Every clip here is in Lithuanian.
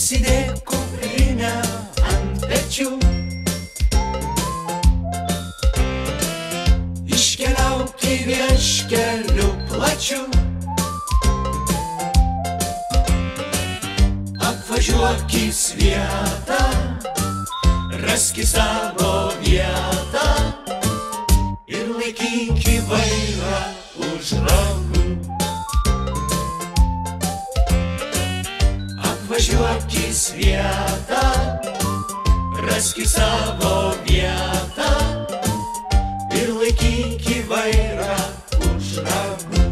Užsidėk kuprinę ant pečių, iškeliauk į vieškelių plačių, apvažiuok į svietą, raski savo vietą ir laikyk į vairą už rankų. Apvažiuok į svietą, raski savo vietą ir laikyk į vairą už rankų.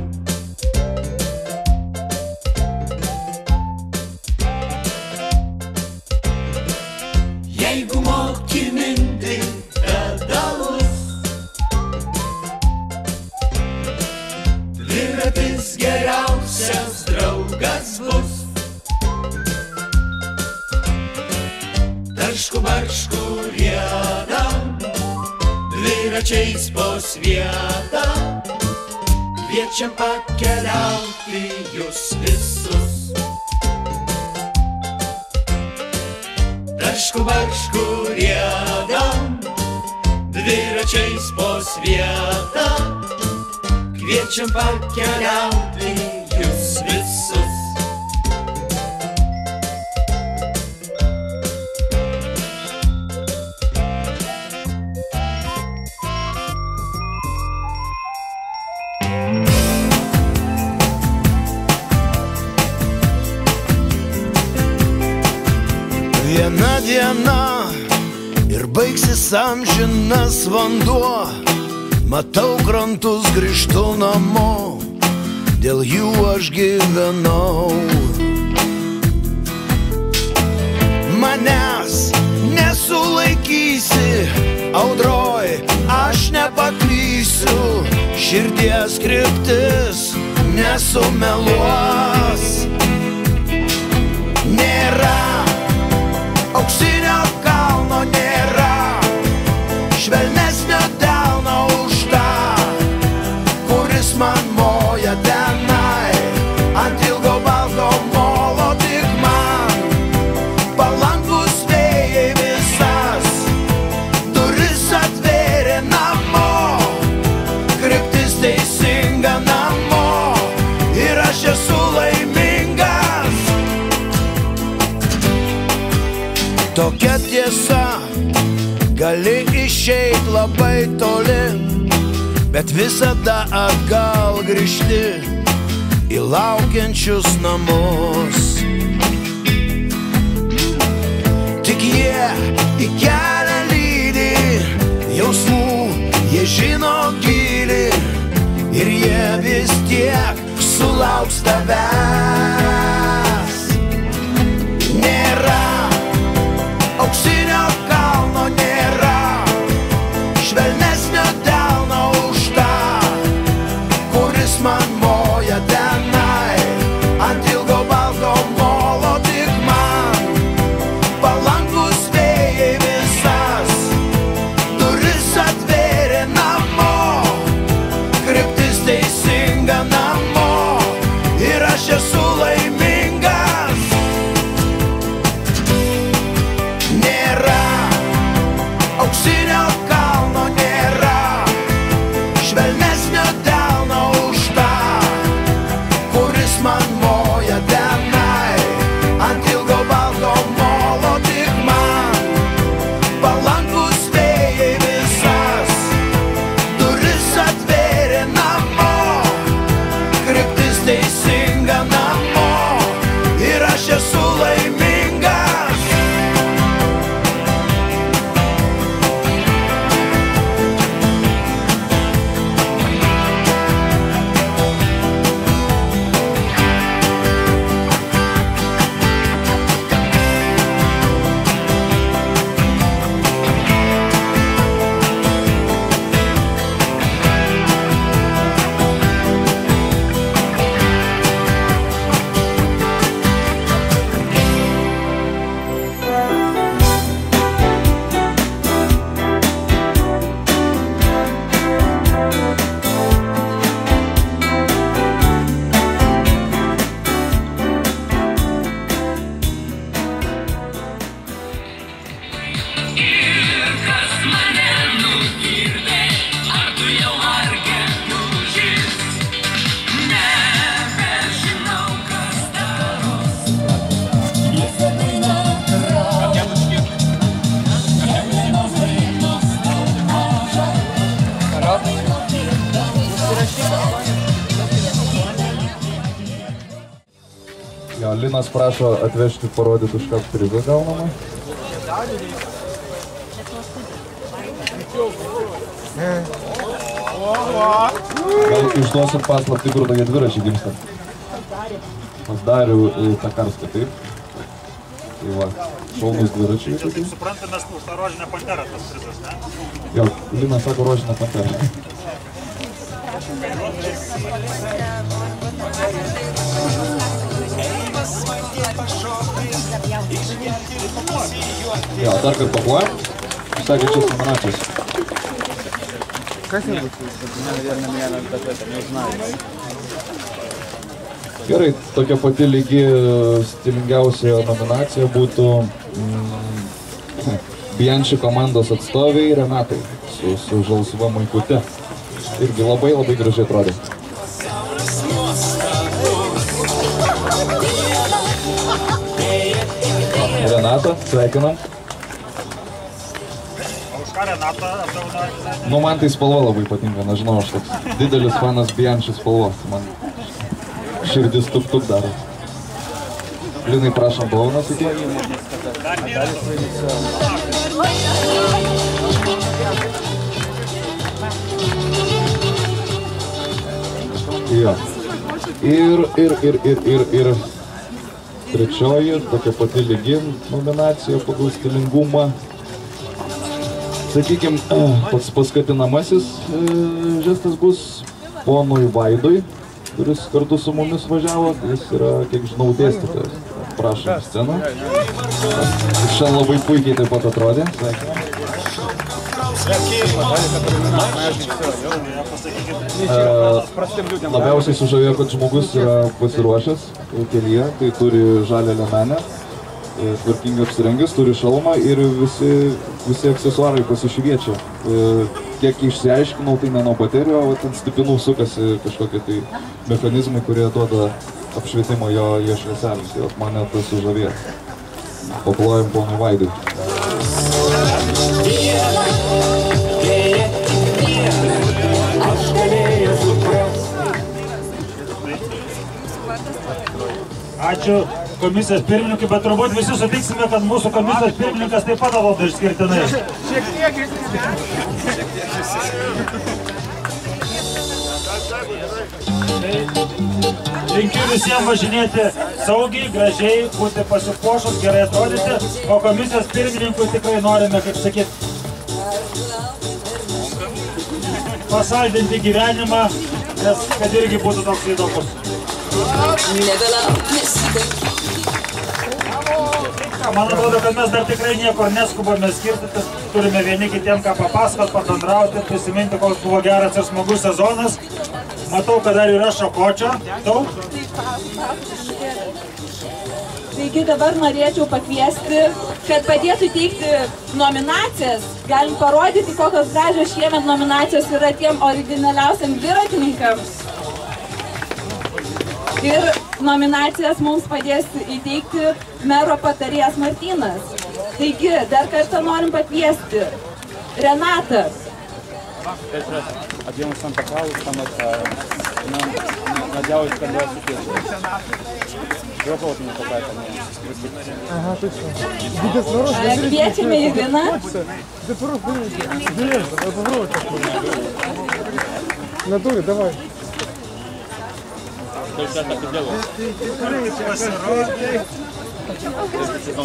Jeigu moki minti pedalus, dviratis geriausias draugas bus. Taršku baršku riedam, dviračiais po svietą, kviečiam pakeliauti jūs visus. Taršku baršku riedam, dviračiais po svietą, kviečiam pakeliauti jūs visus. Viena diena ir baigsis amžinas vanduo, matau krantus, grįžtu namo, dėl jų aš gyvenau. Manęs nesulaikysi, audroj aš nepaklysiu, širdies kryptis nesumeluos. Nėra auksinio kalno, nėra švelnesnio delno už tą, kuris man moja tenai ant ilgo balto molo. Tik man palankus vėjai visas duris atvėrė namo, kryptis teisinga namo ir aš esu laimingas. Tokia tiesa, gali išeit labai toli, bet visada atgal grįžti į laukiančius namus. Tik jie į kelią lydi, jausmų jie žino gilį ir jie vis tiek sulauks tavęs. Nėra auksinio kalno, nėra švelnesnio delno už tą, kuris man moja tenai ant ilgo balto molo. Tik man palankus vėjai visas duris atvėrė namo, kryptis teisinga namo ir aš esu laimingas. Linas prašo atvežti, parodyti, už ką prizą gaunama. Gal išduosit paslaptį, kur tokie dviračiai gimsta? Pas Darių Takarską, taip? Tai va, šaunus dviračiai. Čia taip suprantamės už tą rožinę panterą tas prizas, ne? Jo, Linas sako rožinę panterą. Jo, dar kartą paplojam. Sakė, čia nominacijos. Kas nebus? Gerai, tokia pati lygi stilingiausia nominacija būtų Bianchi komandos atstoviai Renatai su žalsva maikute. Irgi labai gražiai atrodė. Renata, sveikinam. Nu, man tai spalva labai patinka, nežinau, aš toks didelis fanas Bianchi spalvos. Man širdis tuk daro. Linai, prašom dovaną sakyti. Jo. Ir trečioji, tokia pati lygi nominacija pagal stilingumą. Sakykime, pats paskatinamasis žestas bus ponui Vaidui, kuris kartu su mumis važiavo. Jis yra, kiek žinau, dėstytojas. Prašom sceną. Šiandien labai puikiai taip pat atrodė. Labiausiai sužavėjo, kad žmogus yra pasiruošęs kelyje, tai turi žalią liemenę, tvarkingai apsirengęs, turi šalmą ir visi aksesuarai pasišviečia. Kiek išsiaiškinau, tai ne nuo baterijų, o ant stipinų sukasi kažkokie tai mechanizmai, kurie duoda apšvietimą jo švieselėms. Tai mane tas sužavėjo. Paplojam ponui Vaidui. Ačiū komisijos pirmininkui, bet turbūt visi sutiksime, kad mūsų komisijos pirmininkas taip pat valdo išskirtinai. Šiek tiek Linkiu visiems važinėti saugiai, gražiai, būti pasipuošus, gerai atrodyti, o komisijos pirmininkui tikrai norime, kaip sakyt, pasaldinti gyvenimą, nes kad irgi būtų toks įdomus. Man atrodo, kad mes dar tikrai niekur neskubame skirtis, turime vieni kitiem ką papasakot, pabendrauti, prisiminti, koks buvo geras ir smagus sezonas. Matau, kad dar yra šakočio. Daug? Taigi dabar norėčiau pakviesti, kad padėtų teikti nominacijas. Galim parodyti, kokios gražios šiemet nominacijos yra tiem originaliausiam dviratininkams. Ir nominacijas mums padės įteikti mero patarėjas Martynas. Taigi, dar kartą norim pakviesti Renatą. Один из Санта-Клаус, там это, надеюсь, когда я супер. Работа какая-то. Ага, точно. Kviečiame į Liną. Надуй, давай.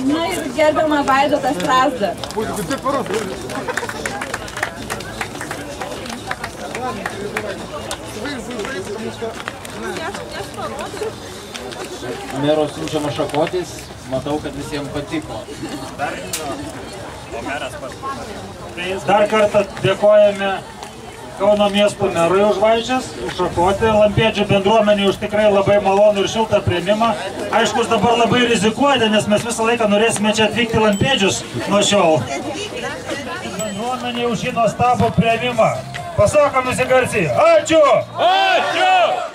Na ir gerbiamą Vaidotą Strazdą. Mero siunčiama šakotis, matau, kad visiems patiko. Dar kartą dėkojame Kauno miesto merui už vaišes, už šakotį, Lampėdžių bendruomenį už tikrai labai malonų ir šiltą priėmimą. Aišku, jūs dabar labai rizikuojate, nes mes visą laiką norėsime čia atvykti Lampėdžius nuo šiol. Bendruomenį už šį nuostabų priėmimą. Pasakom visi garsiai. Ačiū! Ačiū!